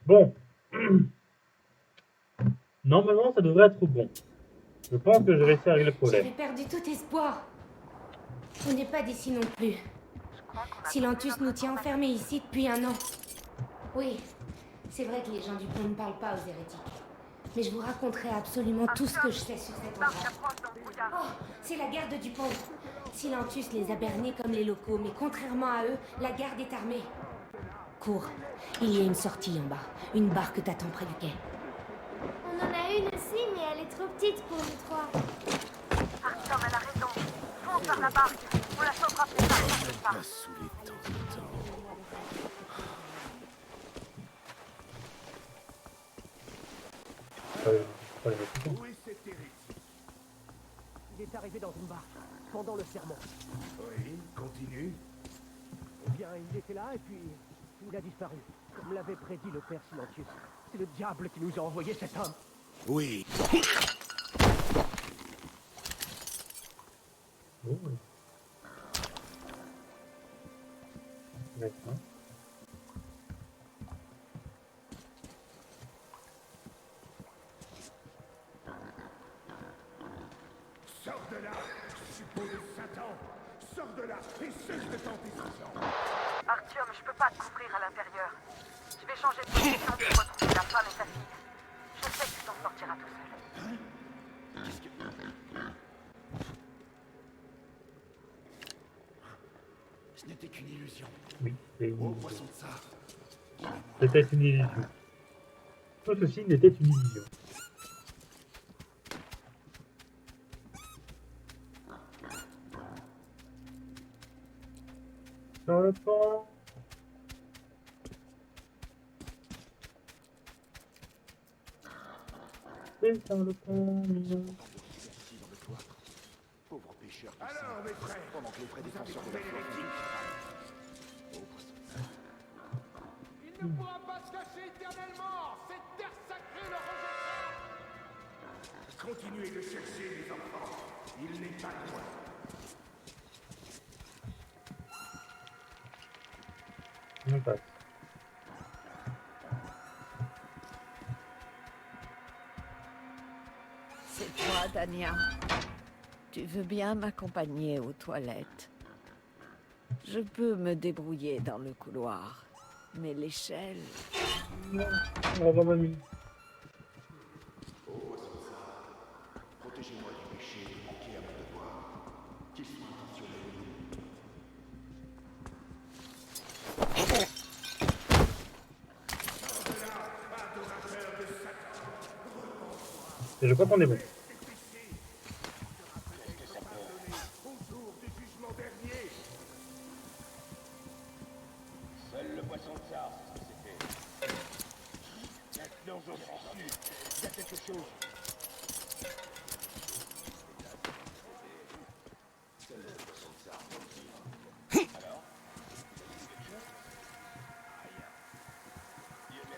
Bon, normalement ça devrait être bon. Je pense que j'ai réussi à régler le problème. J'avais perdu tout espoir. On n'est pas d'ici non plus. Silentus nous tient enfermés ici depuis 1 an. Oui, c'est vrai que les gens du pont ne parlent pas aux hérétiques. Mais je vous raconterai absolument tout ce que je sais sur cet endroit. Oh, c'est la garde du pont. Silentus les a bernés comme les locaux, mais contrairement à eux, la garde est armée. Cours. Il y a une sortie en bas. Une barque t'attend près du quai. On en a une aussi, mais elle est trop petite pour nous trois. Artyom, elle a raison. Fonce vers la barque. On la sauvera plus tard, t'inquiète pas. Pas saoulé de temps en temps. Pas les mettre tout. Où est cet hérétique? Il est arrivé dans une barque, pendant le sermon. Oui, continue. Eh bien, il était là et puis il a disparu. Comme l'avait prédit le père Silencieux. C'est le diable qui nous a envoyé cet homme. Oui. Oh, oui. D'accord. Sors de là, suppôt de Satan. Sors de là et cesse de tenter son sang. Artyom, je peux pas te couvrir à l'intérieur. Je vais changer de position pour retrouver la femme et ta fille. Je sais que tu t'en sortiras tout seul. Ce n'était qu'une illusion. Oui, c'est une Oh, illusion. poisson de ça. C'était une illusion. Tout ceci n'était une illusion. Sur le pont. C'est sur le pont. Assis dans le cloître. Pauvre pêcheur qui Alors, mes frères, pendant que les vrais vous avez défenseurs de la trouvé foi l'hérétique? Oh, poisson de ça. Il ne pourra pas se cacher éternellement. Cette terre sacrée le rejettera. Continuez de chercher les enfants. Il n'est pas loin. On passe. C'est toi, Dania. Tu veux bien m'accompagner aux toilettes? Je peux me débrouiller dans le couloir, mais l'échelle... Non, on va mamie. Protégez-moi du péché et de manquer à mon devoir. Qu'il soit intentionnel ou non. Et je crois qu'on est bon. Au jour du jugement dernier. Seul le poisson de ça, c'est ce que c'était. Maintenant j'en suis sûr. Il y a quelque chose.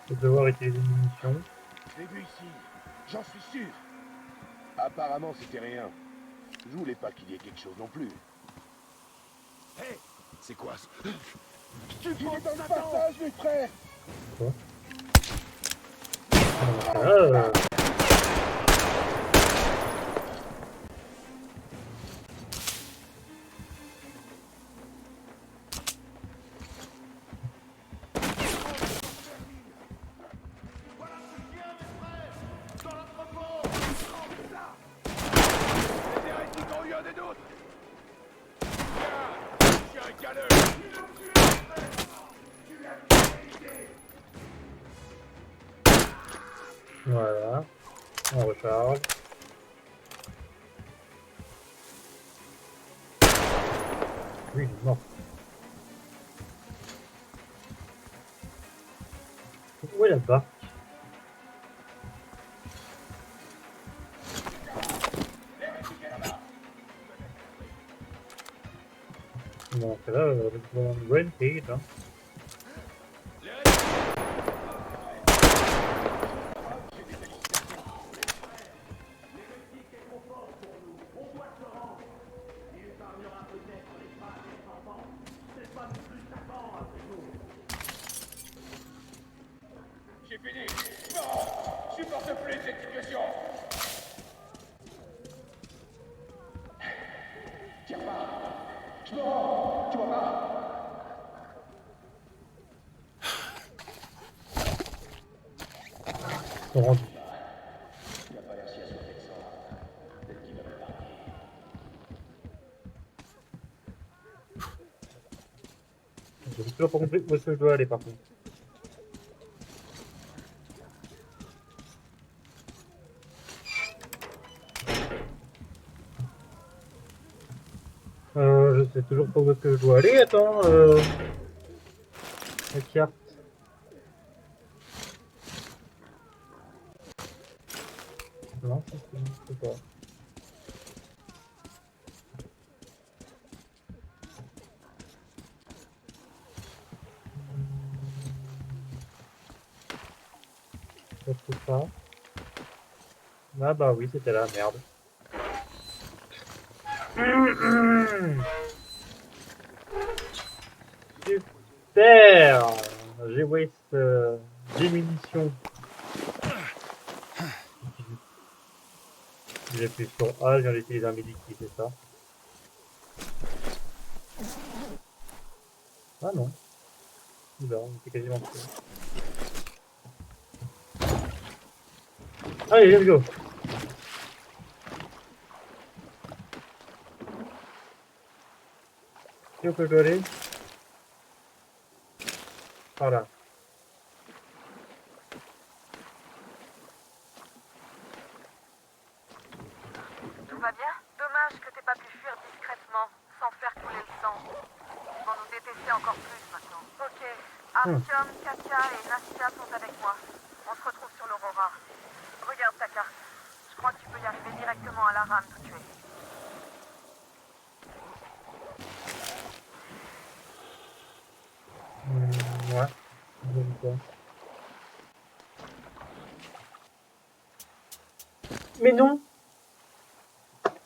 Je vais devoir utiliser une munition. Je l'ai vu ici. J'en suis sûr. Apparemment c'était rien. Je voulais pas qu'il y ait quelque chose non plus. Hé, c'est quoi ça? Tu prends dans le passage, mes frères. Quoi? Ah, Les hérétiques ont eu un des nôtres. Tiens, chien et galeux. voilà. On recharge. Oui, il est mort. Où est la barque? Bon, c'est là, on rent it, hein. J'ai C'est fini. Non, je supporte plus cette situation. Tire pas. Je me rends. Tu vois pas? Ils sont rendus. Il a pas l'air si assoiffé que ça. Peut-être qu'il va me parler. J'ai toujours pas compris où est-ce que je dois aller par contre. Je sais toujours pas où est-ce que je dois aller, attends, la carte. Non, je sais pas. Je trouve pas. Ah bah oui, c'était là, merde. Super. J'ai waste des munitions. J'ai appuyé sur A, je viens d'utiliser un medikit, c'est ça? Ah non. Oula, on était quasiment prêt. Allez, let's go. Où que je dois aller? Par là. Tout va bien? Dommage que t'aies pas pu fuir discrètement, sans faire couler le sang. Ils vont nous détester encore plus maintenant. Ok, Artyom, Katya et Nastya sont avec moi. On se retrouve sur l'Aurora. Regarde ta carte. Je crois que tu peux y arriver directement à la rame d'où tu es. Ouais. J'aime pas. Mais non!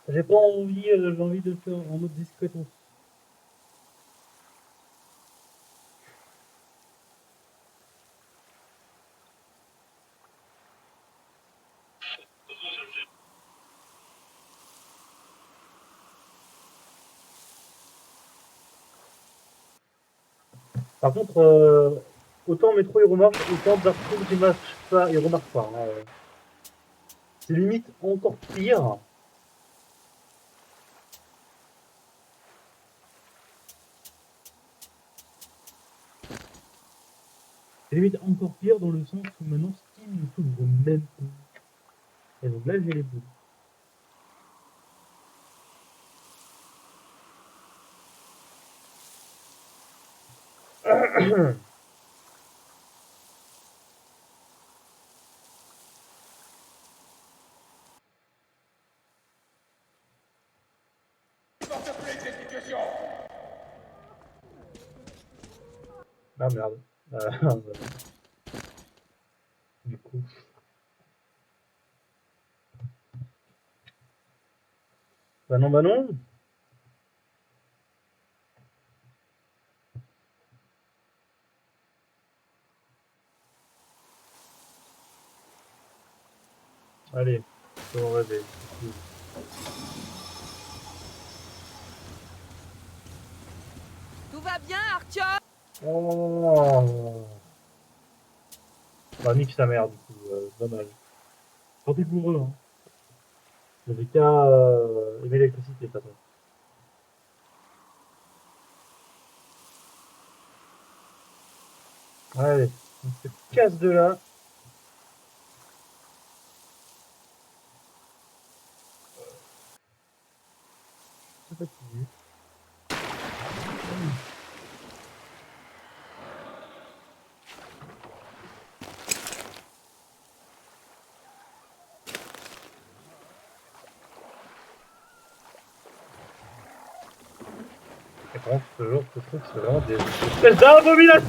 J'ai pas envie, j'ai envie de faire en mode discretos. Par contre, autant Métro il remarque, autant Dark Souls il marche pas, il remarque pas. Hein. C'est limite encore pire. C'est limite encore pire dans le sens où maintenant Steam ne s'ouvre même pas. Et donc là j'ai les bouts. Je supporte plus cette situation. Ah merde. Du coup. Bah non, bah non. Allez, on va rêver. Tout va bien, Artyom? Oh. Bah nique sa mère du coup, dommage. Tant pis pour eux, hein. J'avais qu'à aimer l'électricité de toute façon. Allez, on se casse de là. C'est fatigué. Et par contre, ce genre de truc, c'est vraiment des espèces d'abominations.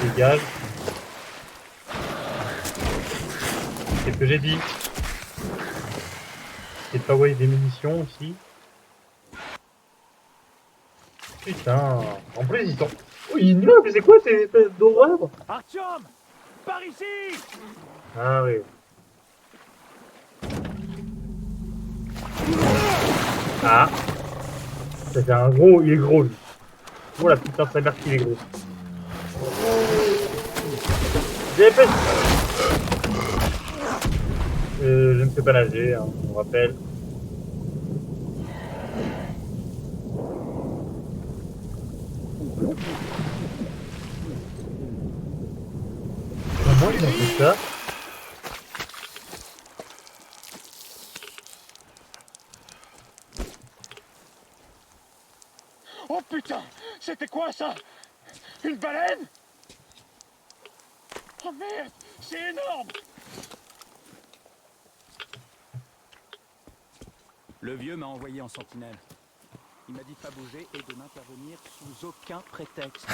Dégage. C'est ce que j'ai dit. essayer de pas envoyer des munitions aussi. Putain. En plus, ils sont... Oh, immeuble, c'est quoi ces espèces d'horreur? Artyom, par ici! Ah oui. Ah. Ça fait un gros... Il est gros, lui. Oh la putain de sa mère qu'il est gros. Dépêche. Je ne sais pas nager, hein, on rappelle. Comment ils ont fait ça? Oh putain, c'était quoi ça? Une baleine? Oh merde, c'est énorme! Le vieux m'a envoyé en sentinelle. Il m'a dit de pas bouger et de n'intervenir sous aucun prétexte.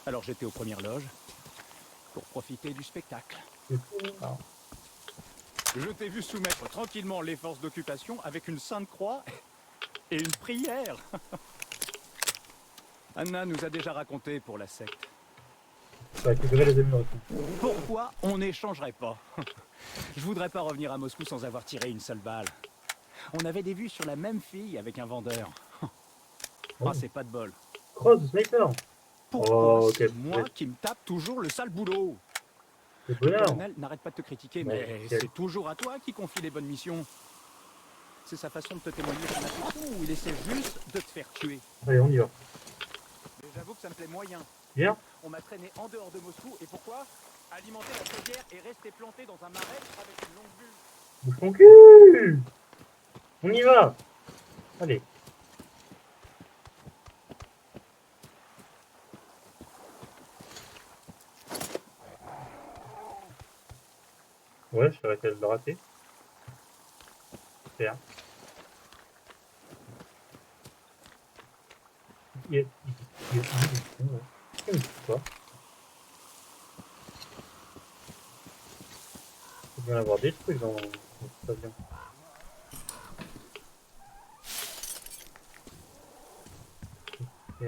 Alors j'étais aux premières loges pour profiter du spectacle. Je t'ai vu soumettre tranquillement les forces d'occupation avec une sainte croix et une prière. Anna nous a déjà raconté pour la secte. Ça va récupérer les émeraudes. Pourquoi on n'échangerait pas? Je voudrais pas revenir à Moscou sans avoir tiré une seule balle. On avait des vues sur la même fille avec un vendeur. Ah, c'est pas de bol. Cross de sniper. Pourquoi Oh, ok. c'est moi qui me tape toujours le sale boulot? C'est Le bonheur. colonel n'arrête pas de te critiquer, mais Ouais, c'est toujours à toi qui confie les bonnes missions. C'est sa façon de te témoigner son affection ou il essaie juste de te faire tuer? Allez, on y va. Mais j'avoue que ça me plaît moyen. Viens. On m'a traîné en dehors de Moscou, et pourquoi? Alimenter la chaudière et rester planté dans un marais avec une longue vue. Bouge ton cul. On y va. Allez. Ouais, je serais de le rater. Super. Il quoi? Il doit y en avoir des trucs dans cet avion. Ok.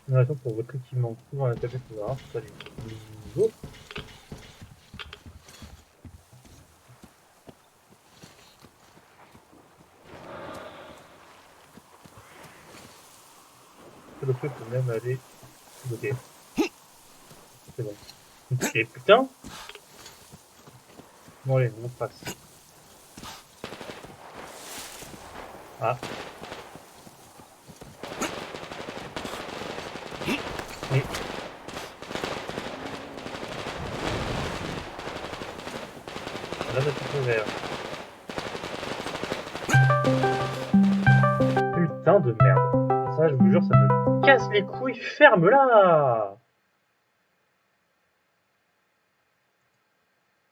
Une raison pour votre équipement souvent la tablette de la salut. Niveau. Le feu peut même aller bloquer. C'est bon. Et putain. Bon allez, on passe. Ah. Oui. Là, c'est tout vert. Putain de merde. Ça, je vous jure, ça me casse les couilles. Ferme-la.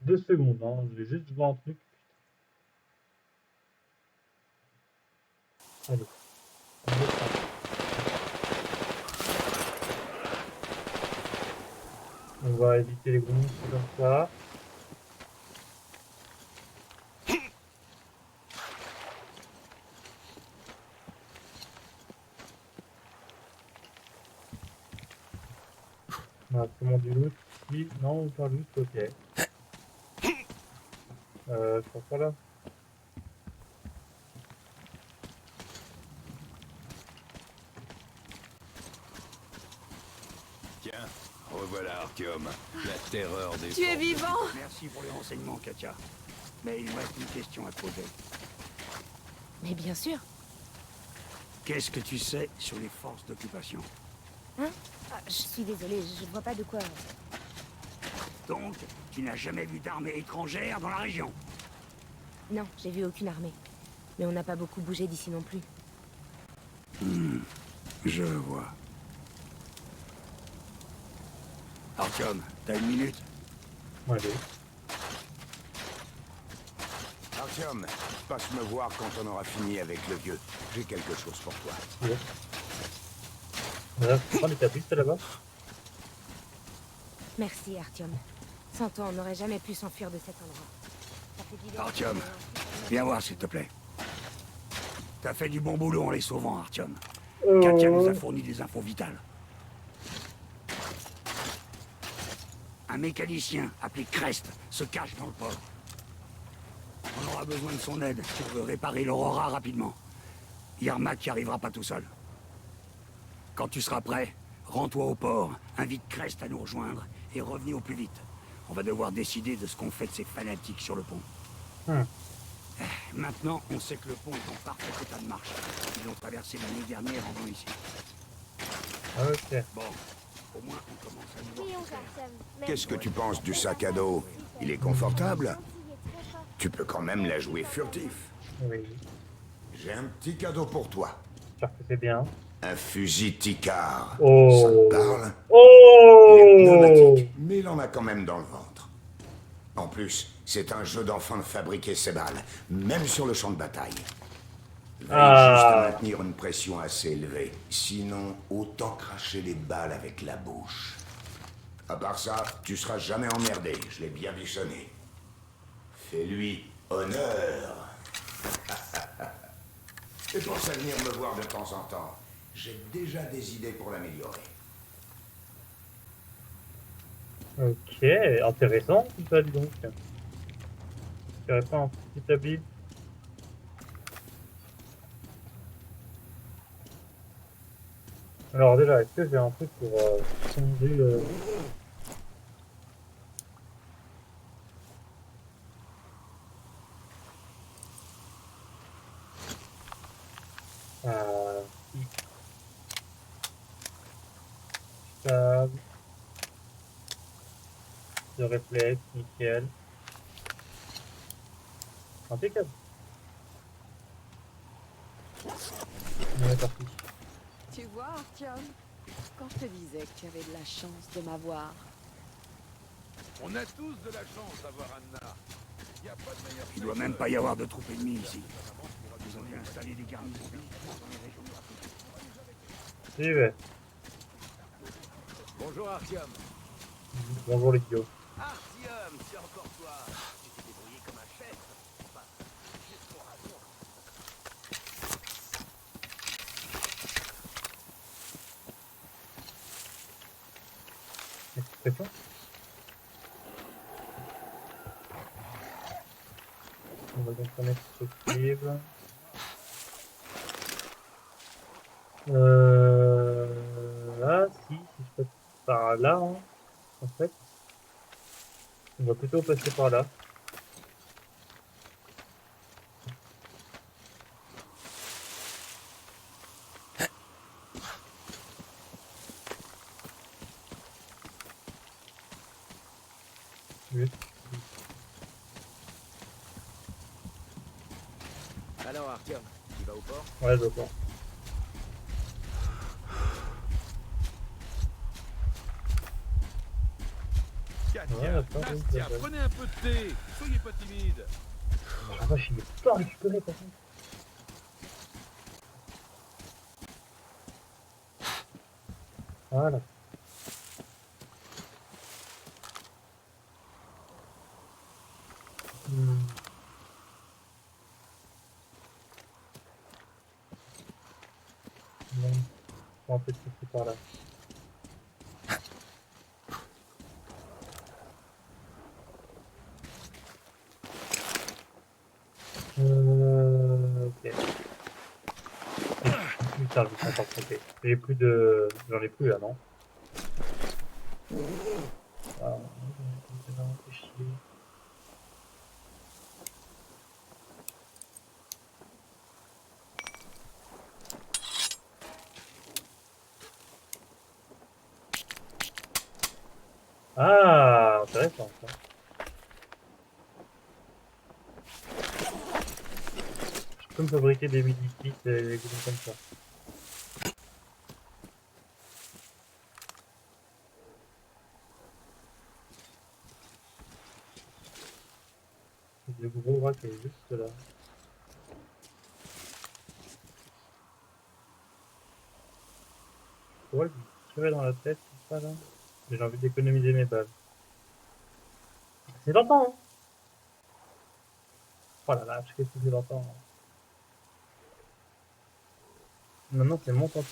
2 secondes, hein. Je vais juste voir un truc. Allez. On va éviter les gros monstres comme ça. On a comment du loot ici? Non, pas loot, ok. Je pense pas là. Tiens, revoilà Artyom, la terreur des... Tu es vivant? Merci pour les renseignements, Katia. Mais il me reste une question à te poser. Mais bien sûr. Qu'est-ce que tu sais sur les forces d'occupation? Hein? Ah, je suis désolée, je vois pas de quoi. Donc, tu n'as jamais vu d'armée étrangère dans la région? Non, j'ai vu aucune armée. Mais on n'a pas beaucoup bougé d'ici non plus. Je vois. Artyom, t'as une minute? Allez. Artyom, passe me voir quand on aura fini avec le vieux. J'ai quelque chose pour toi. Ouais. Voilà, tu prends les tapistes là-bas. Merci, Artyom. Sans toi, on n'aurait jamais pu s'enfuir de cet endroit. Ça fait 10 ans Artyom, que- viens voir s'il te plaît. T'as fait du bon boulot en les sauvant, Artyom. Katia nous a fourni des infos vitales. Un mécanicien appelé Crest se cache dans le port. On aura besoin de son aide si on veut réparer l'Aurora rapidement. Yarmak n'y arrivera pas tout seul. Quand tu seras prêt, rends-toi au port, invite Crest à nous rejoindre et revenez au plus vite. On va devoir décider de ce qu'on fait de ces fanatiques sur le pont. Maintenant, on sait que le pont est en parfait état de marche. Ils l'ont traversé l'année dernière en venant ici. Ok. Bon, au moins on commence à nous voir. Oui, on Artyom. Qu'est-ce que tu penses du sac à dos? Il est confortable? Tu peux quand même la jouer furtif. Oui. J'ai un petit cadeau pour toi. J'espère que c'est bien. Un fusil Tikar. Oh. Ça te parle? Oh. Il est pneumatique, mais il en a quand même dans le ventre. En plus, c'est un jeu d'enfant de fabriquer ses balles, même sur le champ de bataille. Veille juste à maintenir une pression assez élevée. Sinon, autant cracher les balles avec la bouche. À part ça, tu seras jamais emmerdé, je l'ai bien bichonné. Fais-lui honneur. Et pense à venir me voir de temps en temps. J'ai déjà des idées pour l'améliorer. Ok, intéressant tout ça, dis donc. Intéressant, petit habit. Alors déjà, est-ce que j'ai un truc pour changer le... Si. Stable. De réflexe, nickel. Impeccable. On est parti. Tu vois, Artyom, quand je te disais que tu avais de la chance de m'avoir, On a tous de la chance d'avoir Anna. Y a pas de meilleur Il doit même pas y avoir de troupes ennemies ici. Ils ont dû installer des garnisons dans les régions africaines. J'y vais. Bonjour Artyom. Bonjour les gars. Artyom, c'est encore toi. Tu t'es débrouillé comme un chef. Enfin, juste pour raison. Expression. On va donc remettre possible. Là, si je passe par là, hein, en fait, on va plutôt passer par là. Juste. Alors Artyom, tu vas au port? Ouais, je vois. Katia, Ouais, d'accord, oui, Nastia, d'accord. prenez un peu de thé. Soyez pas timide. Ah vache, il est pas récupéré par contre. Voilà. Non, on va peut-être passer par là. Ok. Putain, je suis encore trompé. J'ai plus de... J'en ai plus là, non? Ah, c'est vraiment fait chier. Ah, intéressant ça. Je peux me fabriquer des midi-kits et des trucs comme ça. Des gros crois qu'elle est juste là. Tu vois, je tirer dans la tête, c'est ça là. J'ai envie d'économiser mes balles. C'est longtemps, hein. Oh la vache, qu'est-ce que c'est longtemps. Hein. Maintenant, c'est mon temps.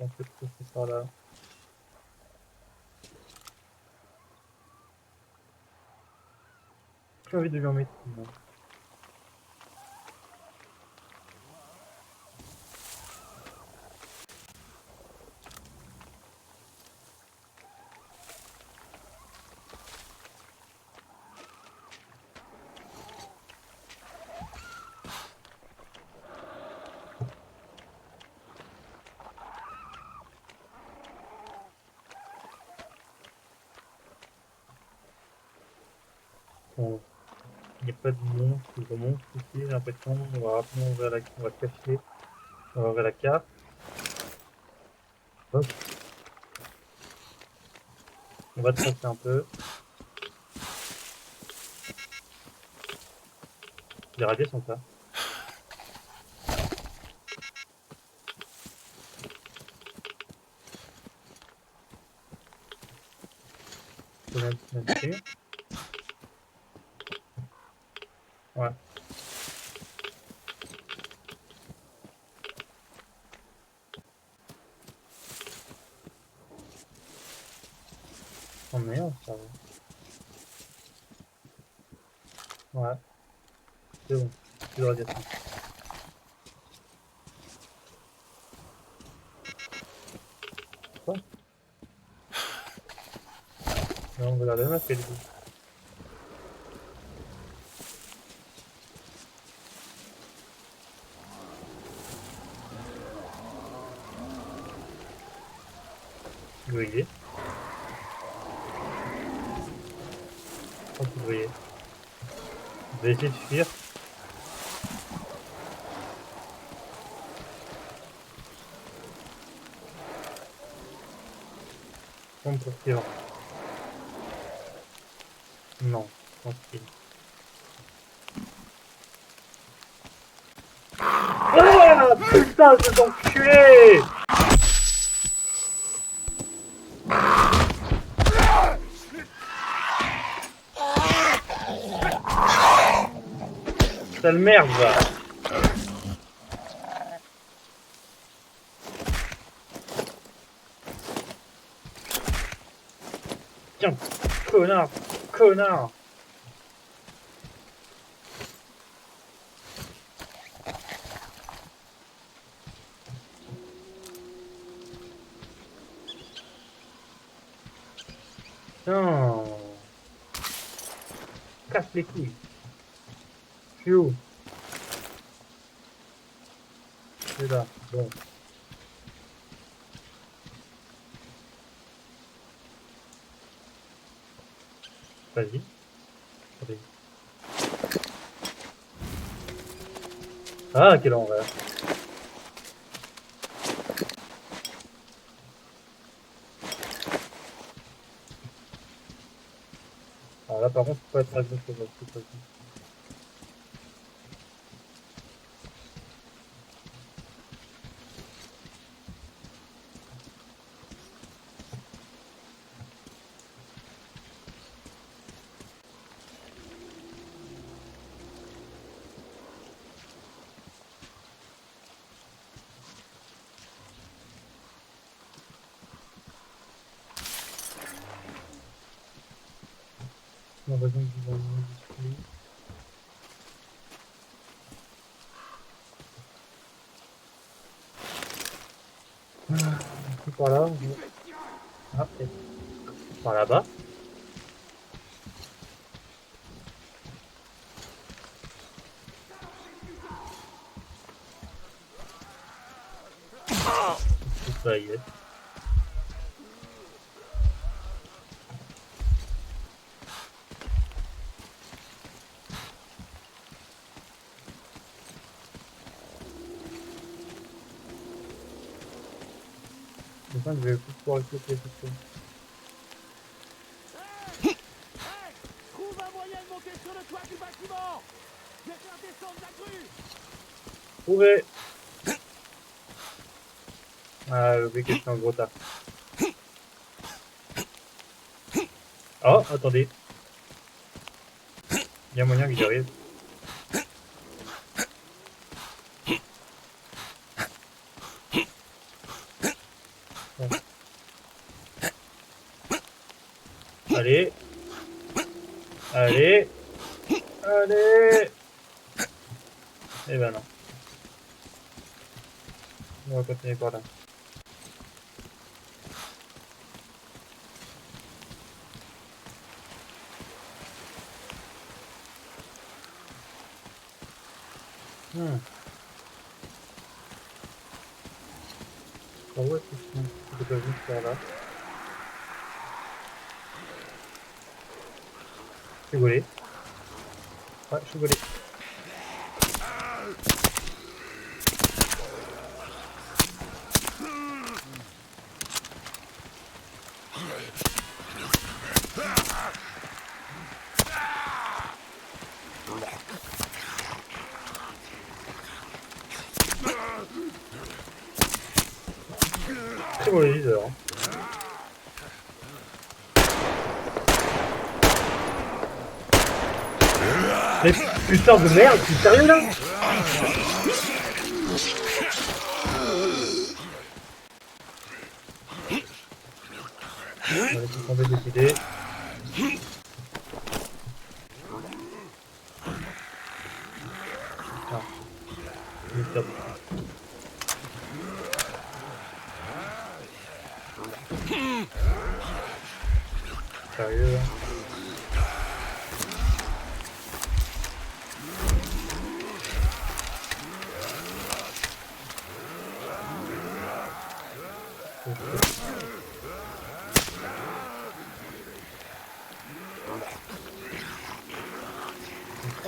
On peut trouver ça là. J'ai envie de lui en mettre une. Bon. Il n'y a pas de monstre ici, j'ai l'impression. On va rapidement ouvrir on va cacher. On va ouvrir la carte. Hop. On va tracer un peu. Les radiers sont là. Ouais. Oh merde, ça va. Ouais. C'est bon. Tu dois dire ça. Quoi? Non, on va la même affaire du coup. Où il est? Vous voyez. Je vais essayer de fuir. On peut suivre. Non, tranquille. Ah putain, cet enculé! Sale merde, va. Tiens, connard. Tiens. Casse les couilles. Je suis où? C'est là, bon. Vas-y. Ah, quel envers. Alors là, par contre, faut pas être agressif sur cette fois-ci. On va donc vous envoyer un display. Par là. Ah, par là-bas. Ça y est. Enfin, je vais plus pouvoir exploiter tout ça. Trouve un moyen de monter sur le toit du bâtiment. Je vais faire descendre la grue. Trouvé. Ah, le mec est un gros tas. Oh, attendez. Il y a moyen que j'y arrive. Allez. Allez. Allez. Eh ben non. On va continuer par là. Par où est-ce qu'ils sont? Je peux pas venir par là. Je suis volé. Ouais, je suis volé. Très mauvais viseur. Hein. Mais putain de merde, tu es sérieux là? On va laisser tomber des idées. Ah. Il est top. Sérieux là?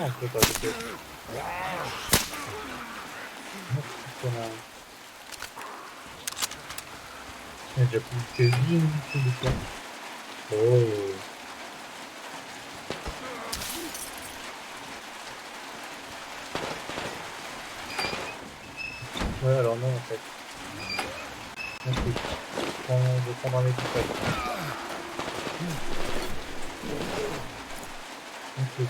On peut pas le faire. Il y a déjà plus que une de ça. Oh. Ouais, alors non, en fait. Ensuite, je vais prendre un équipage. Ensuite,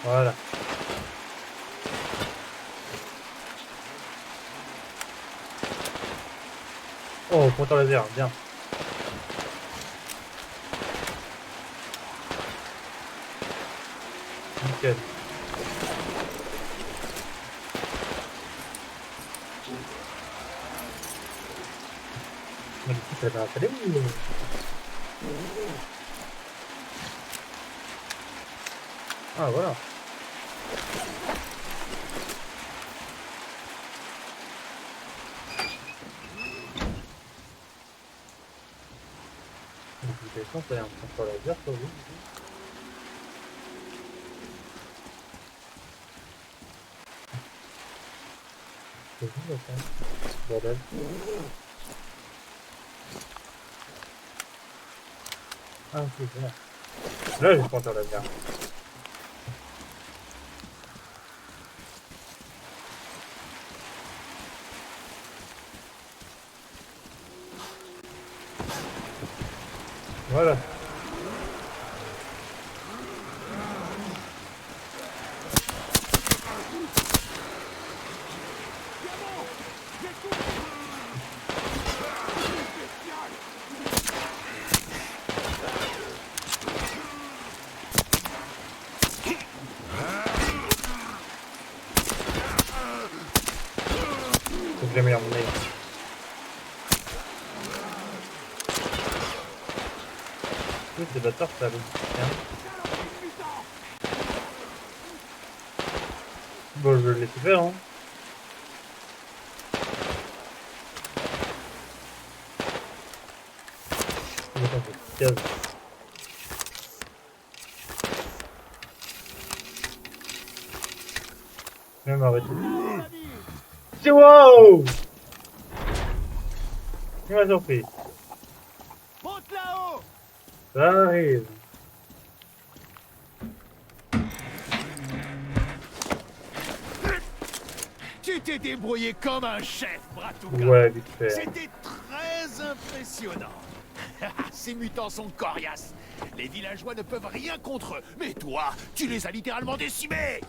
voilà. Oh, pointeur laser, bien. Nickel. Mais l'équipe, elle va installer ou... Ah, voilà. L'utilisation, c'est un pointeur laser, ça, oui. C'est juste ça. Bordel. Ah, ok, voilà. Là, j'ai le pointeur laser. Voilà. Faut que j'améliore mon aim. Ces bâtards, ça va bien. Bon, je vais le laisser faire, hein. Attends, je case. Je vais m'arrêter. C'est wow! Il m'a surpris. Monte là-haut! Ça arrive. Tu t'es débrouillé comme un chef, Bratouka. Ouais, vite fait. C'était très impressionnant. Ces mutants sont coriaces. Les villageois ne peuvent rien contre eux. Mais toi, tu les as littéralement décimés.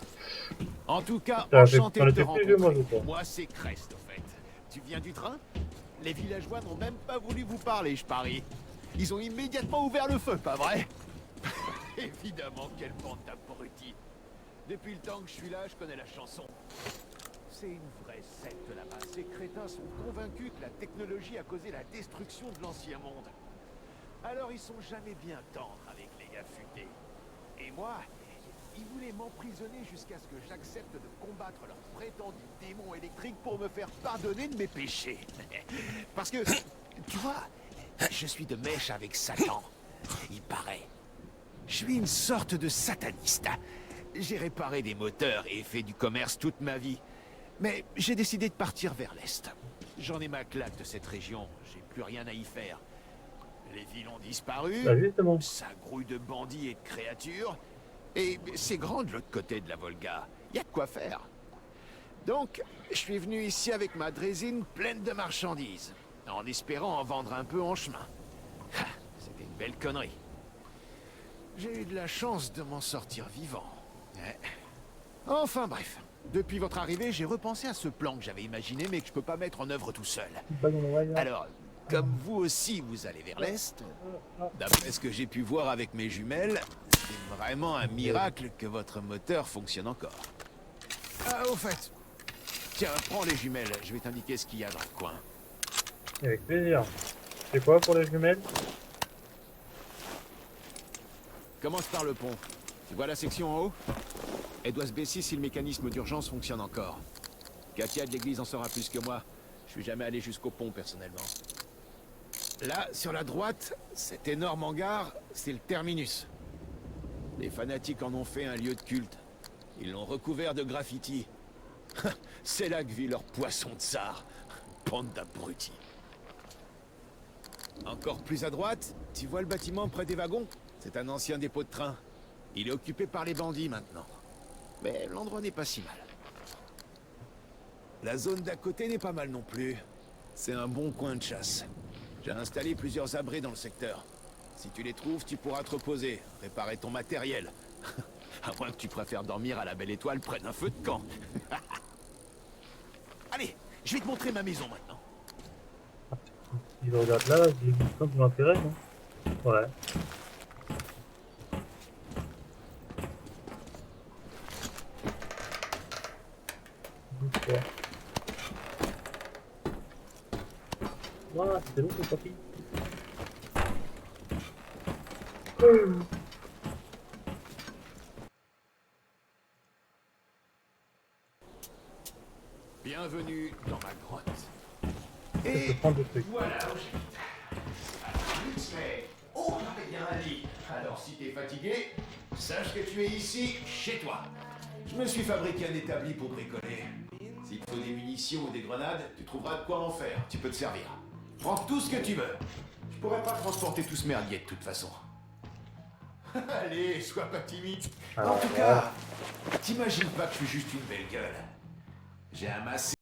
En tout cas, enchanté de te rencontrer. Moi, c'est Crest, au fait. Tu viens du train? Les villageois n'ont même pas voulu vous parler, je parie. Ils ont immédiatement ouvert le feu, pas vrai? Évidemment, quelle bande d'abrutis. Depuis le temps que je suis là, je connais la chanson. C'est une vraie secte là-bas. Ces crétins sont convaincus que la technologie a causé la destruction de l'ancien monde. Alors ils sont jamais bien tendres avec les gars futés. Et moi, ils voulaient m'emprisonner jusqu'à ce que j'accepte de combattre leur prétendu démon électrique pour me faire pardonner de mes péchés. Parce que, tu vois, je suis de mèche avec Satan, il paraît. Je suis une sorte de sataniste. J'ai réparé des moteurs et fait du commerce toute ma vie. Mais j'ai décidé de partir vers l'Est. J'en ai ma claque de cette région, j'ai plus rien à y faire. Les villes ont disparu, Bah, justement. ça grouille de bandits et de créatures, et c'est grand de l'autre côté de la Volga, y a de quoi faire. Donc, je suis venu ici avec ma drésine pleine de marchandises, en espérant en vendre un peu en chemin. C'était une belle connerie. J'ai eu de la chance de m'en sortir vivant. Ouais. Enfin bref. Depuis votre arrivée, j'ai repensé à ce plan que j'avais imaginé, mais que je peux pas mettre en œuvre tout seul. Alors, comme vous aussi, vous allez vers l'Est, d'après ce que j'ai pu voir avec mes jumelles, c'est vraiment un miracle que votre moteur fonctionne encore. Ah, au fait, tiens, prends les jumelles, je vais t'indiquer ce qu'il y a dans le coin. Avec plaisir. C'est quoi pour les jumelles? Commence par le pont. Tu vois la section en haut? Elle doit se baisser si le mécanisme d'urgence fonctionne encore. Katia de l'église en saura plus que moi. Je suis jamais allé jusqu'au pont personnellement. Là, sur la droite, cet énorme hangar, c'est le terminus. Les fanatiques en ont fait un lieu de culte. Ils l'ont recouvert de graffiti. C'est là que vit leur poisson de tsar. Bande d'abrutis. Encore plus à droite, tu vois le bâtiment près des wagons? C'est un ancien dépôt de train. Il est occupé par les bandits maintenant. Mais l'endroit n'est pas si mal. La zone d'à côté n'est pas mal non plus. C'est un bon coin de chasse. J'ai installé plusieurs abris dans le secteur. Si tu les trouves, tu pourras te reposer, réparer ton matériel. À moins que tu préfères dormir à la belle étoile près d'un feu de camp. Allez, je vais te montrer ma maison maintenant. Si je regarde là, j'ai vu ça de l'intérêt, non? Ouais. Voilà, c'est long, c'est parti. Bienvenue dans ma grotte. Je Et peux prendre des trucs. voilà où j'habite. Mais oh, j'avais bien un lit. Alors si t'es fatigué, sache que tu es ici, chez toi. Je me suis fabriqué un établi pour bricoler. S'il te faut des munitions ou des grenades, tu trouveras de quoi en faire. Tu peux te servir. Prends tout ce que tu veux. Je pourrais pas transporter tout ce merdier de toute façon. Allez, sois pas timide. En tout cas, t'imagines pas que je suis juste une belle gueule. J'ai amassé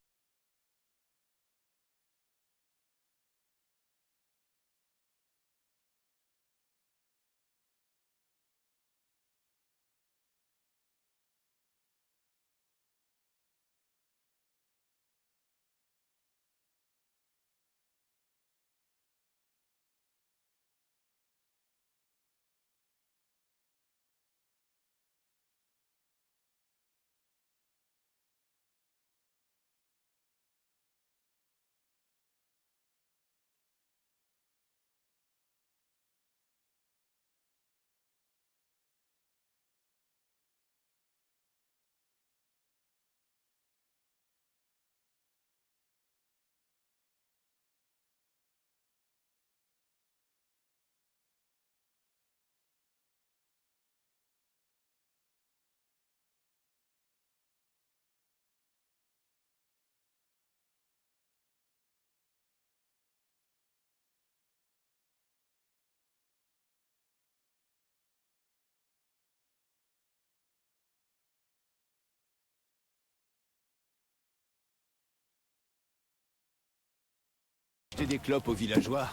acheter des clopes aux villageois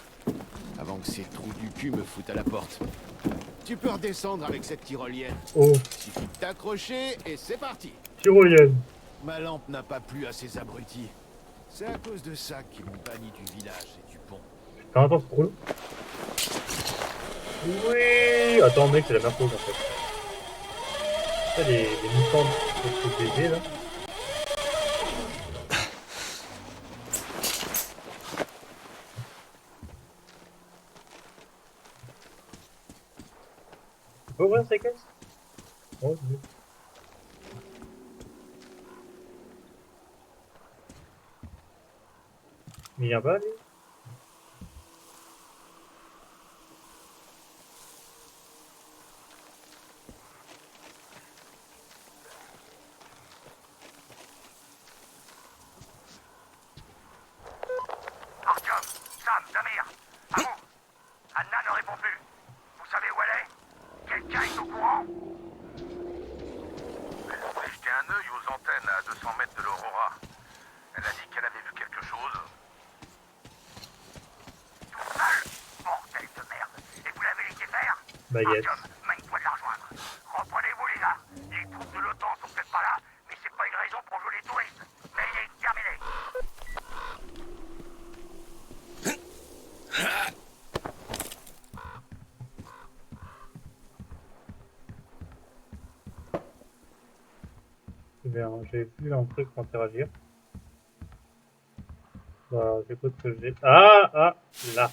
avant que ces trous du cul me foutent à la porte. Tu peux redescendre avec cette tyrolienne. Oh, Suffit de t'accrocher et c'est parti. tyrolienne. Ma lampe n'a pas plu à ces abrutis. C'est à cause de ça qu'ils m'ont banni du village et du pont. Attends, attends, c'est trop long. Oui. Attends, mec, c'est la même chose en fait. Ça, les mutants de BD là. Tu peux ouvrir ces caisses? Oh, oui. Mais il vient pas, lui? Artyom, Sam, Damir, à vous. Anna ne répond plus. Vous savez où elle est? Quelqu'un est au courant? Elle a jeté un œil aux antennes à 200 mètres de l'Aurora. Elle a dit qu'elle avait vu quelque chose. Tout seul? Bordel de merde. Et vous l'avez laissé faire? Bah, yes. Artyom, manie-toi de la rejoindre. Reprenez-vous, les gars. Les troupes de l'OTAN sont peut-être pas là, mais c'est pas une raison pour jouer les touristes. Mais il est terminé. Bien, j'ai vu un truc pour interagir. Bah, j'écoute ce que j'ai. Ah, ah, là.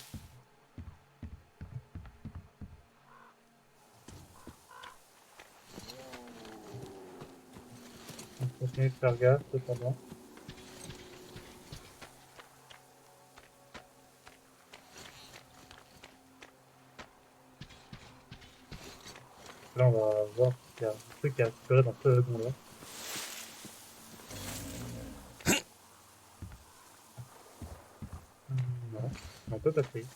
On continue de faire gaffe cependant. Là, on va voir s'il y a un truc à récupérer dans ce wagon-là. Non, on peut passer.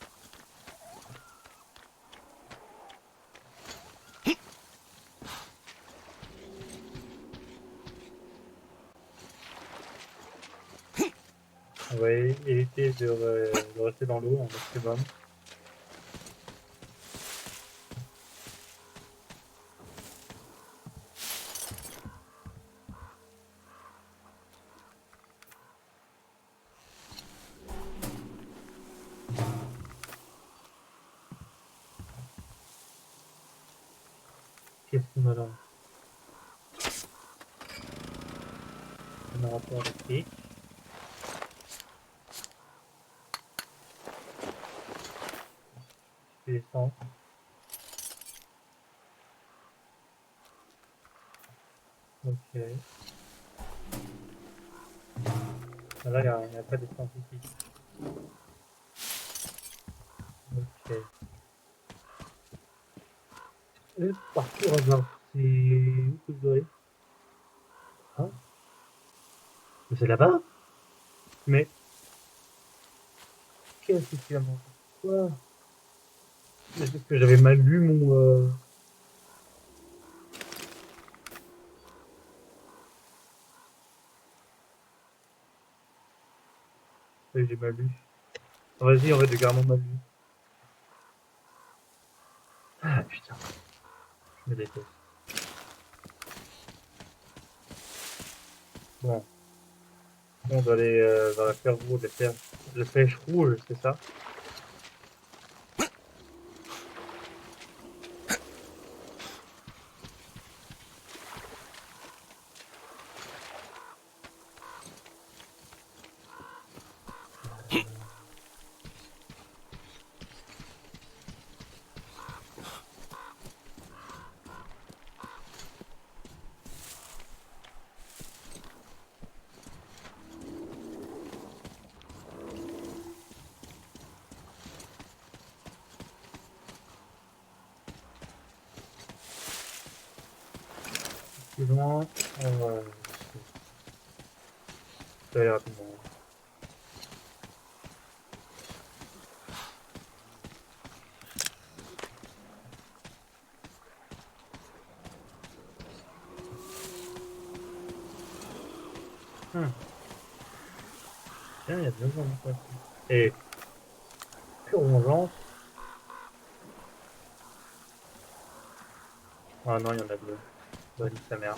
On va éviter de rester dans l'eau en maximum. Qu'est-ce qu'on a là? On a un rapport électrique. Descends. Ok. Ah, là, il n'y a pas d'essence ici. Ok. Et parcours hasard, c'est où que je dois aller? Hein? Mais c'est là-bas? Mais qu'est-ce que tu as mangé? Quoi? Mais est-ce que j'avais mal lu mon... Oui, j'ai mal lu. Ah, vas-y, en fait, j'ai carrément mal lu. Ah, putain. Je me déteste. Bon. On doit aller vers la fer rouge, la flèche rouge, c'est ça? Plus loin, on va... Ça va aller rapidement. Tiens, il y a 2 ans quoi. Et pure vengeance. Ah non, il y en a deux. Bah, dis sa mère.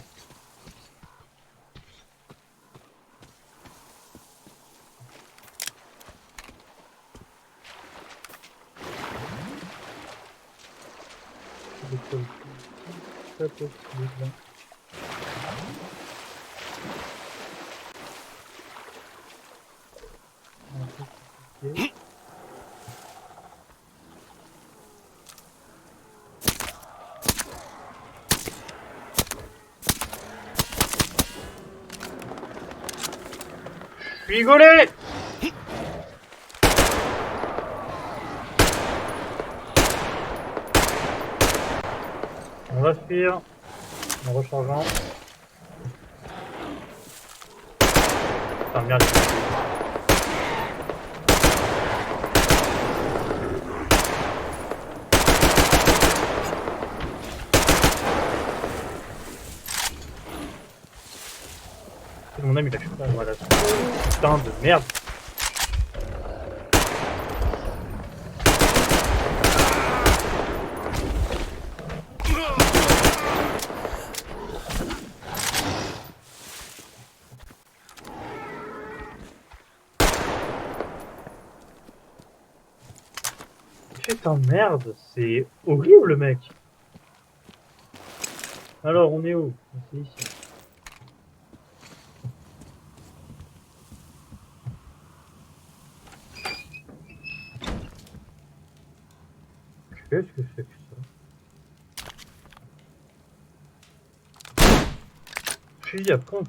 Pas possible. Ok. Rigolez! On respire en rechargeant. Ah merde. Mon ami il a chuté. Voilà. Putain de merde. Putain de merde, c'est horrible mec. Alors on est où? C'est ici. Qu'est-ce que c'est que ça? Fusil à pompe.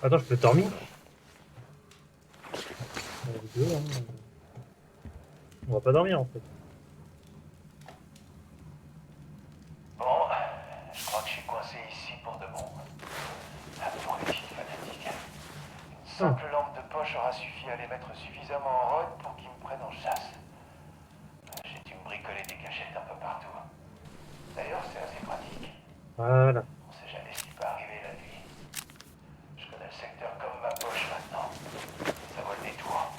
Attends, je peux dormir? On va pas dormir en fait. Bon, je crois que je suis coincé ici pour de bon. Ah, pour les petites fanatiques. Une simple lampe de poche aura suffi à les mettre suffisamment en route pour qu'ils me prennent en chasse. J'ai dû me bricoler des cachettes un peu partout. D'ailleurs, c'est assez pratique. Voilà. On sait jamais ce qui peut arriver la nuit. Je connais le secteur comme ma poche maintenant. Ça vaut le détour.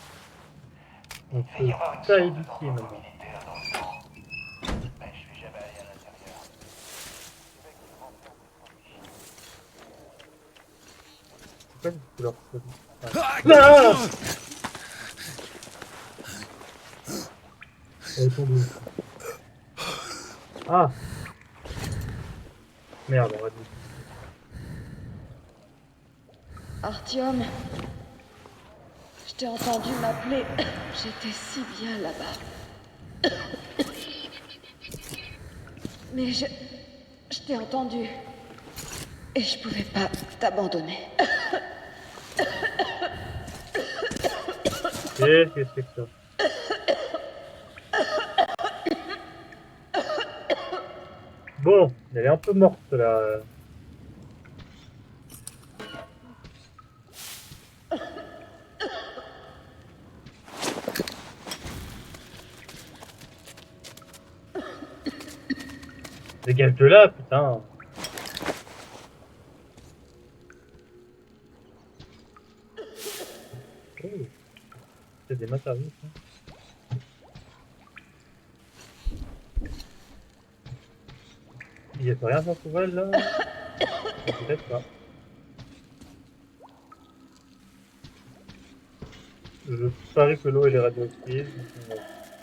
On Il peut devait y avoir une ça sorte ici d'entrepôt maintenant. militaire dans le temps. Mais je suis jamais allé à l'intérieur. C'est quoi cette couleur ah elle est tombée. Ah merde, on va dire. Artyom, je t'ai entendu m'appeler. J'étais si bien là-bas. Mais je t'ai entendu. Et je pouvais pas t'abandonner. Qu'est-ce que c'est que ça? Bon, elle est un peu morte là. Dégage de là, putain. Oh, c'est des matériaux. Ça. Il n'y a pas rien dans pour elle là. Peut-être pas. Je parie que l'eau elle est radioactive. Donc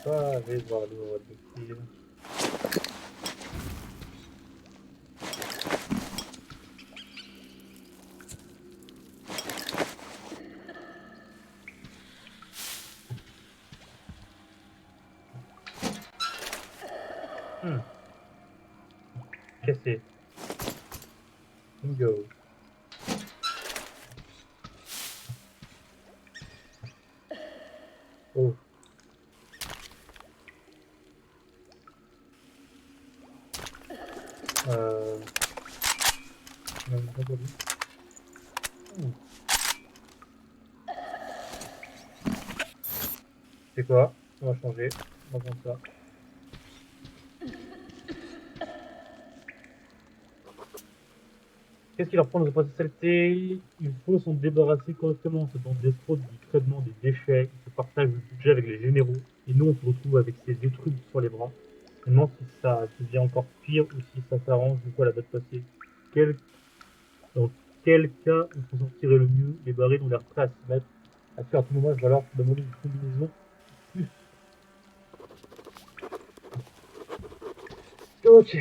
on va pas aller voir l'eau radioactive. Cassé. Bingo. Oh. Non, pas pour lui. C'est quoi? On va changer. On va prendre ça. qu'est-ce qui leur prend de passer saleté? Il faut s'en débarrasser correctement. Ce dont des fraudes, du traitement des déchets. Ils se partagent le budget avec les généraux. Et nous, on se retrouve avec ces vieux trucs sur les bras. Je me demande si ça devient encore pire ou si ça s'arrange du coup à la date passée. Dans quel cas on s'en sortirait le mieux? Les barils ont l'air prêts à se mettre à faire à tout moment. Je vais alors demander une combinaison. Ok.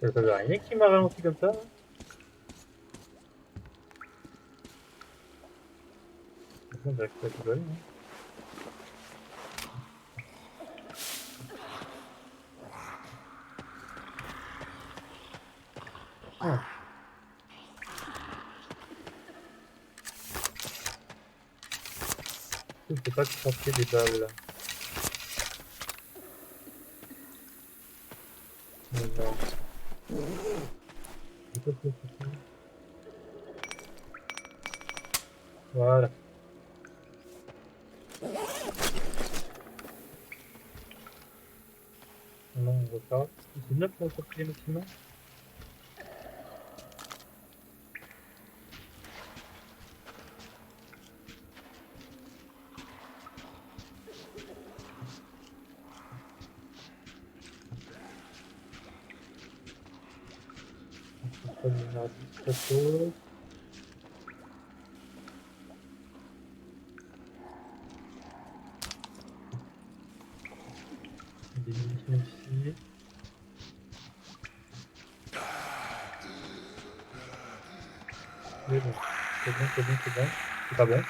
Ça veut rien qui m'a ralenti comme ça. On dirait que ça peut aller, hein. Ah. Je sais pas cracher des balles là. Non. Voilà. Non, on va pas. C'est 9 pour sortir le ciment. On va pas très tôt. Des munitions ici. Mais bon, c'est bon, c'est bon, c'est bon. C'est pas bon.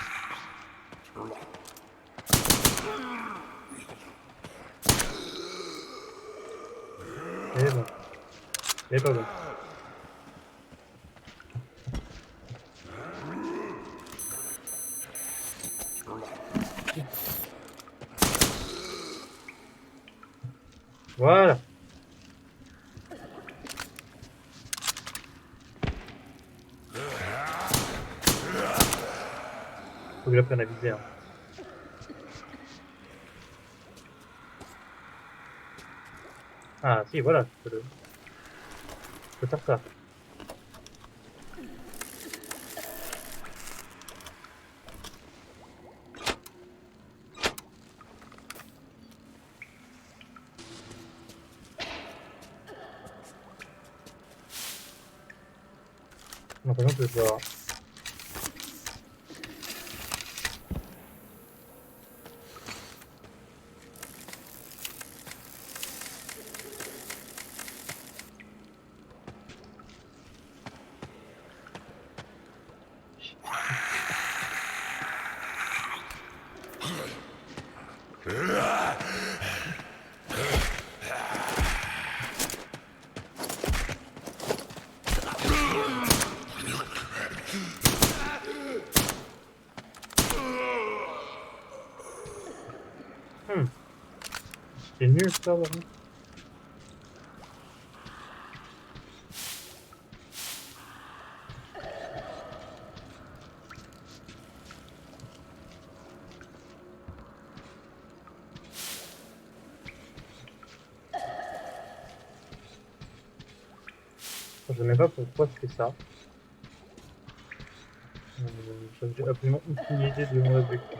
C'est bon. C'est pas bon. Voilà. Faut que j'apprenne à viser. Hein. Ah si, voilà, je peux faire ça. Non, par exemple, je dois... C'est nul ça, vraiment. Je sais même pas pourquoi je fais ça. J'ai absolument aucune idée de mon objectif.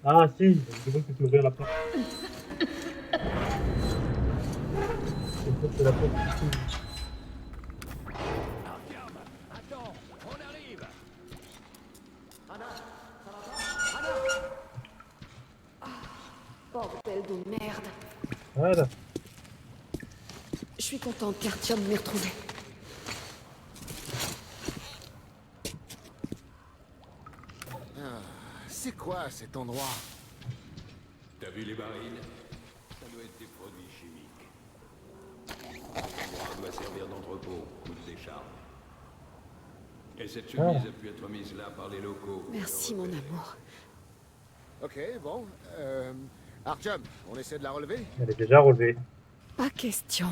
Ah si, je vois que tu ouvrir la porte. C'est la porte qui s'ouvre. Attends, on arrive. Bordel de merde. Voilà. Je suis contente qu'Artyom m'ait retrouvée. C'est quoi cet endroit? T'as vu les barils? Ça doit être des produits chimiques. L'endroit doit servir d'entrepôt ou de décharge. Et cette chemise a pu être mise là par les locaux. Merci mon amour. Ok, bon. Artyom, on essaie de la relever? Elle est déjà relevée. Pas question.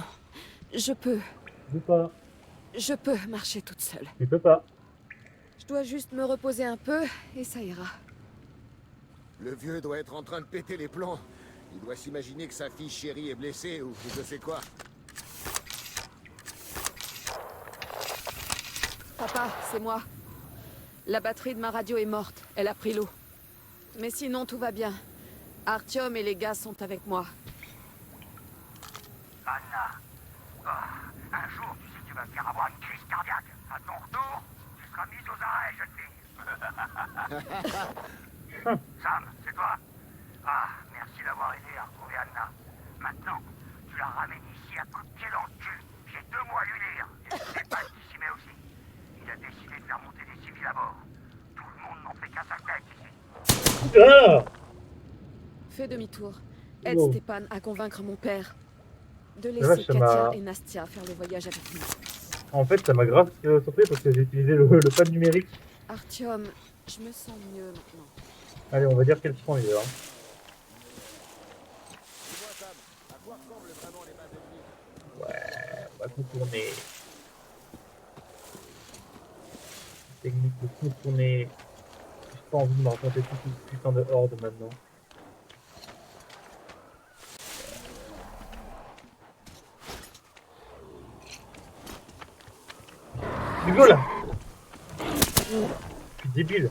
Je peux. Ou pas. Je peux marcher toute seule. Tu peux pas. Je dois juste me reposer un peu et ça ira. Le vieux doit être en train de péter les plombs. Il doit s'imaginer que sa fille chérie est blessée ou je sais quoi. Papa, c'est moi. La batterie de ma radio est morte. Elle a pris l'eau. Mais sinon, tout va bien. Artyom et les gars sont avec moi. Anna, un jour, tu sais que tu vas me faire avoir une crise cardiaque. À ton retour, tu seras mise aux arrêts, jeune fille. Sam, c'est toi? Ah, merci d'avoir aidé à retrouver Anna. Maintenant, tu la ramènes ici à coups de pied dans le cul. J'ai 2 mots à lui dire. Et c'est pas qui s'y met aussi. Il a décidé de faire monter des civils à bord. Tout le monde n'en fait qu'à sa tête ici. Ah Fais demi-tour. Aide Wow. Stepan à convaincre mon père de C'est vrai, laisser ça m'a- Katia et Nastia faire le voyage avec nous. En fait, ça m'a grave surpris parce que j'ai utilisé le pad numérique. Artyom, je me sens mieux maintenant. Allez, on va dire qu'elle prend les heures. Dis-moi, Sam, à quoi ressemblent vraiment les bases ennemies? Ouais, on va contourner. Technique de contourner. J'ai pas envie de me raconter tout ce putain de horde maintenant. Hugo là. Je suis débile.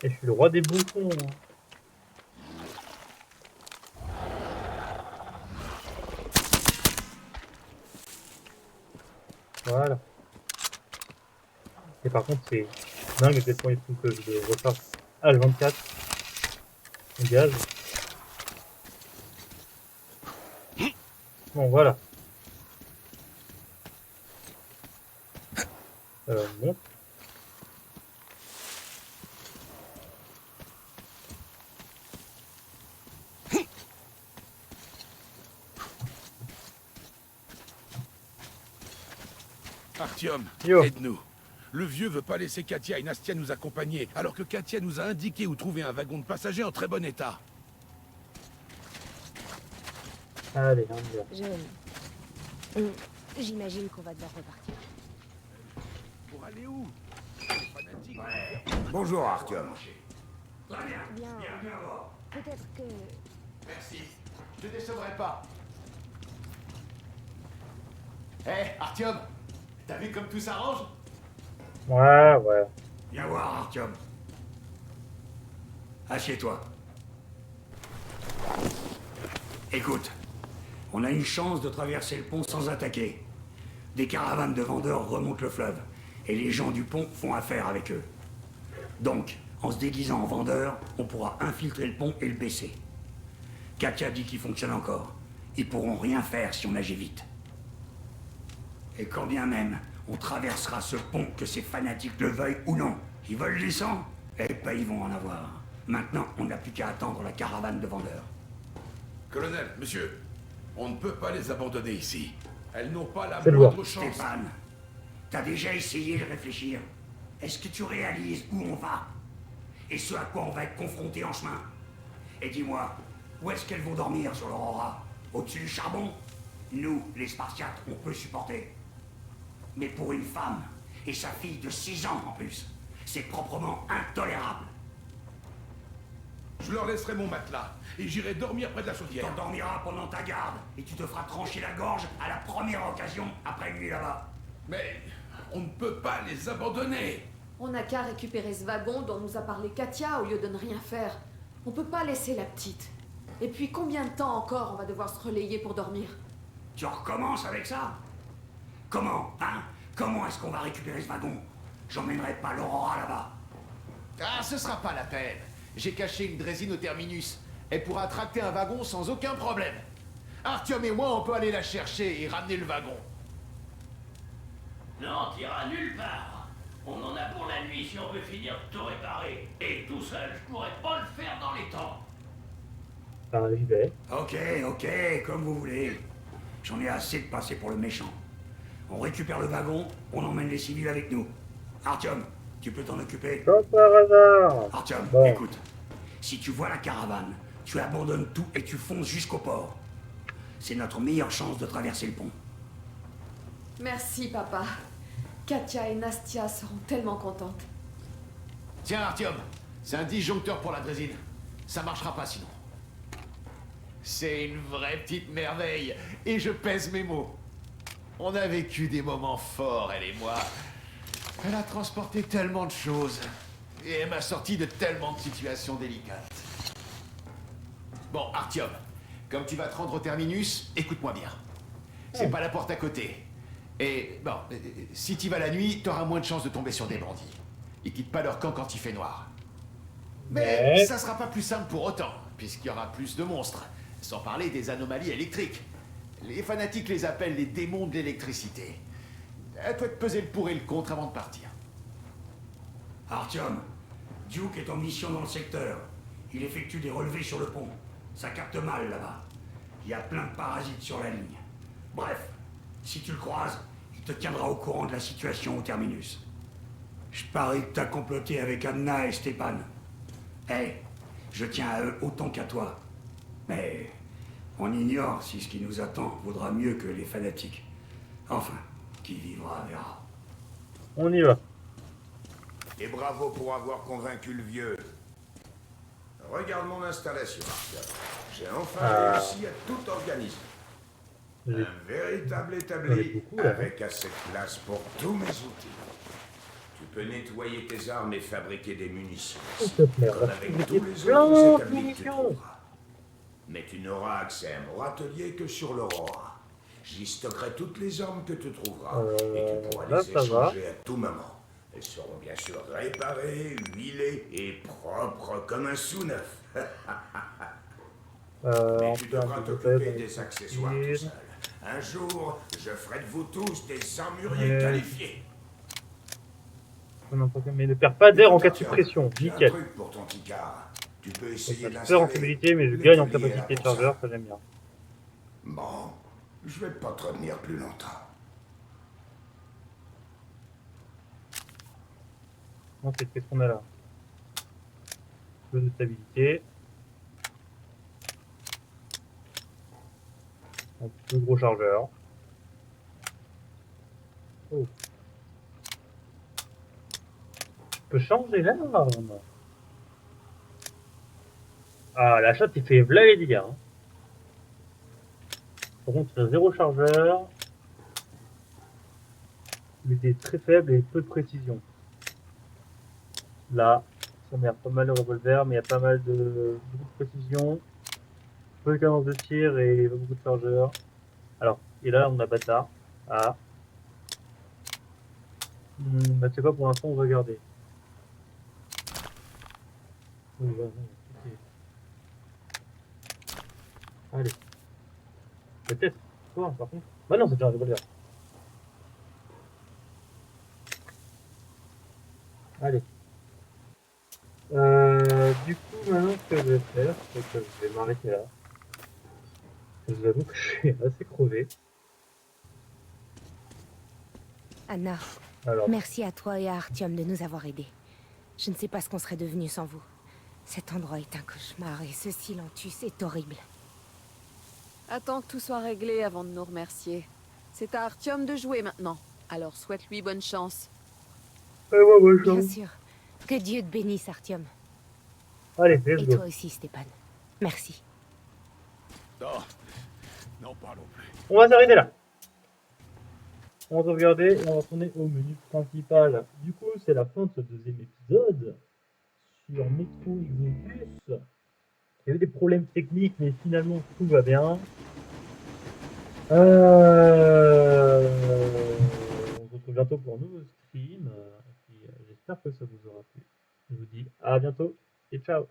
Et je suis le roi des bouffons. Voilà. Et par contre, c'est dingue à quel point il faut que je refasse H24 en gage. Bon, voilà. Bon. Artyom, Yo. aide-nous. Le vieux veut pas laisser Katia et Nastia nous accompagner, alors que Katia nous a indiqué où trouver un wagon de passagers en très bon état. Allez, on y va. J'imagine qu'on va devoir repartir. Pour aller où? Bonjour, Artyom. Bien, peut-être que... Merci. Je décevrai pas. Hé, Artyom, t'as vu comme tout s'arrange? Ouais, ouais. Viens voir, Artyom. Assieds-toi. Écoute, on a une chance de traverser le pont sans attaquer. Des caravanes de vendeurs remontent le fleuve, et les gens du pont font affaire avec eux. Donc, en se déguisant en vendeur, on pourra infiltrer le pont et le baisser. Katia dit qu'il fonctionne encore. Ils pourront rien faire si on agit vite. Et quand bien même, on traversera ce pont, que ces fanatiques le veuillent ou non. Ils veulent du sang? Eh ben, ils vont en avoir. Maintenant, on n'a plus qu'à attendre la caravane de vendeurs. Colonel, monsieur, on ne peut pas les abandonner ici. Elles n'ont pas la C'est le moindre voir. chance. Stéphane, t'as déjà essayé de réfléchir? Est-ce que tu réalises où on va? Et ce à quoi on va être confronté en chemin? Et dis-moi, où est-ce qu'elles vont dormir sur l'Aurora? Au-dessus du charbon? Nous, les Spartiates, on peut supporter. Mais pour une femme, et sa fille de 6 ans en plus, c'est proprement intolérable. Je leur laisserai mon matelas et j'irai dormir près de la Tu chaudière. t'endormiras pendant ta garde, et tu te feras trancher la gorge à la première occasion après une nuit là-bas. Mais on ne peut pas les abandonner. On n'a qu'à récupérer ce wagon dont nous a parlé Katia au lieu de ne rien faire. On peut pas laisser la petite. Et puis combien de temps encore on va devoir se relayer pour dormir? Tu recommences avec ça? Comment, hein? Comment est-ce qu'on va récupérer ce wagon? J'emmènerai pas l'Aurora là-bas. Ah, ce sera pas la peine. J'ai caché une drésine au terminus. Elle pourra tracter un wagon sans aucun problème. Artyom et moi, on peut aller la chercher et ramener le wagon. Non, t'iras nulle part. On en a pour la nuit si on veut finir de tout réparer. Et tout seul, je pourrais pas le faire dans les temps. J'y vais. Ok, comme vous voulez. J'en ai assez de passer pour le méchant. On récupère le wagon, on emmène les civils avec nous. Artyom, tu peux t'en occuper? Comme par hasard. Artyom, Bon. écoute. Si tu vois la caravane, tu abandonnes tout et tu fonces jusqu'au port. C'est notre meilleure chance de traverser le pont. Merci, papa. Katia et Nastia seront tellement contentes. Tiens, Artyom, c'est un disjoncteur pour la drésine. Ça marchera pas sinon. C'est une vraie petite merveille, et je pèse mes mots. On a vécu des moments forts, elle et moi. Elle a transporté tellement de choses, et elle m'a sorti de tellement de situations délicates. Bon, Artyom, comme tu vas te rendre au terminus, écoute-moi bien. C'est pas la porte à côté. Et bon, si tu vas la nuit, t'auras moins de chances de tomber sur des bandits. Ils quittent pas leur camp quand il fait noir. Mais ça sera pas plus simple pour autant, puisqu'il y aura plus de monstres. Sans parler des anomalies électriques. Les fanatiques les appellent les démons de l'électricité. À toi de peser le pour et le contre avant de partir. Artyom, Duke est en mission dans le secteur. Il effectue des relevés sur le pont. Ça capte mal là-bas. Il y a plein de parasites sur la ligne. Bref, si tu le croises, il te tiendra au courant de la situation au terminus. Je parie que t'as comploté avec Anna et Stepan. Je tiens à eux autant qu'à toi. Mais on ignore si ce qui nous attend vaudra mieux que les fanatiques. Enfin, qui vivra verra. On y va. Et bravo pour avoir convaincu le vieux. Regarde mon installation, Artyom. J'ai enfin réussi à tout organiser. Un véritable établi avec assez de place pour tous mes outils. Tu peux nettoyer tes armes et fabriquer des munitions. Comme avec tous les autres établis que tu trouveras. Mais tu n'auras accès à mon atelier que sur l'Aurora. J'y stockerai toutes les armes que tu trouveras. Et tu pourras les échanger à tout moment. Elles seront bien sûr réparées, huilées et propres comme un sous-neuf. Mais tu devras t'occuper des accessoires tout seul. Un jour, je ferai de vous tous des armuriers qualifiés. Mais ne perds pas d'air en cas de suppression. Nickel. Un truc pour ton Ticard. Tu peux essayer Je perds en stabilité, mais je gagne en capacité de chargeur, ça j'aime bien. Bon, je vais pas te retenir plus longtemps. Ensuite, qu'est-ce qu'on a là? Peu de stabilité. Un plus gros chargeur. Oh. Je peux changer l'arme. Ah, la chatte, il fait v'là les dégâts. Hein. Par contre, il a 0 chargeur. Mais il est très faible et peu de précision. Là, ça merde pas mal le revolver, mais il y a pas mal de beaucoup de précision. Peu de cadence de tir et beaucoup de chargeur. Alors, et là, on a bâtard. Ah. Bah, tu sais quoi, pour l'instant, on va garder. Oui, ouais, okay. Allez. Peut-être. Quoi, par contre? Bah non, c'est déjà un revolver. Allez. Du coup, maintenant, ce que je vais faire, c'est que je vais m'arrêter là. Je vous avoue que je suis assez crevé. Anna, merci à toi et à Artyom de nous avoir aidés. Je ne sais pas ce qu'on serait devenu sans vous. Cet endroit est un cauchemar et ce Silentus est horrible. Attends que tout soit réglé avant de nous remercier. C'est à Artyom de jouer maintenant. Alors souhaite-lui bonne chance. Bien sûr. Que Dieu te bénisse, Artyom. Allez, let's et go. toi aussi, Stepan. Merci. Non, pas non plus. On va s'arrêter là. On va sauvegarder et on va retourner au menu principal. Du coup, c'est la fin de ce deuxième épisode sur Metro Exodus. Il y avait des problèmes techniques, mais finalement tout va bien. On se retrouve bientôt pour un nouveau stream. J'espère que ça vous aura plu. Je vous dis à bientôt et ciao.